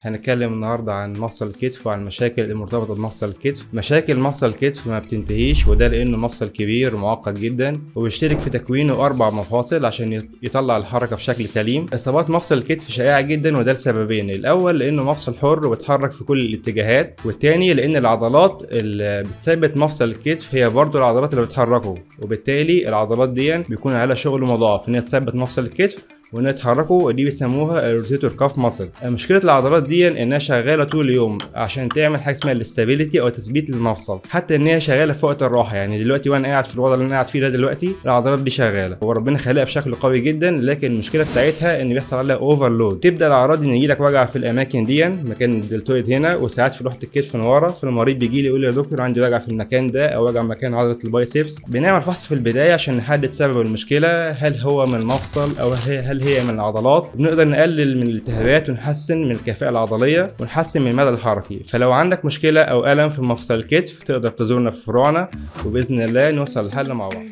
هنتكلم النهارده عن مفصل الكتف وعن المشاكل المرتبطة بمفصل الكتف. مشاكل مفصل الكتف ما بتنتهيش، وده لأنه مفصل كبير ومعقد جدا وبيشترك في تكوينه 4 مفاصل عشان يطلع الحركة بشكل سليم. إصابات مفصل الكتف شائعة جدا، وده لسببين: الأول لأنه مفصل حر وبيتحرك في كل الاتجاهات، والتاني لأن العضلات اللي بتثبت مفصل الكتف هي برضو العضلات اللي بتحركه، وبالتالي العضلات دي بيكون عليها شغل مضاعف إن هي تثبت مفصل الكتف وان يتحركوا. دي بيسموها الروتيتور كاف ماسل. مشكله العضلات دي انها شغاله طول اليوم عشان تعمل حاجه اسمها الاستابيليتي او تثبيت للمفصل، حتى ان هي شغاله في وقت الراحه. يعني دلوقتي وانا قاعد في الوضع اللي انا قاعد فيه ده دلوقتي العضلات دي شغاله، وربنا خلقها بشكل قوي جدا، لكن المشكله بتاعتها ان بيحصل عليها اوفرلود. تبدا الاعراض ان يجيلك وجع في الاماكن دي، مكان الدلتويد هنا، وساعات في لوحه الكتف من ورا. فالمريض بيجي لي يقول لي يا دكتور عندي وجع في المكان ده او وجع مكان عضله البايسبس. بنعمل فحص في البدايه عشان نحدد سبب المشكله، هل هو من المفصل او هل هي من العضلات. بنقدر نقلل من الالتهابات ونحسن من الكفاءة العضلية ونحسن من المدى الحركي. فلو عندك مشكلة أو ألم في مفصل الكتف تقدر تزورنا في فروعنا، وبإذن الله نوصل لحل مع بعض.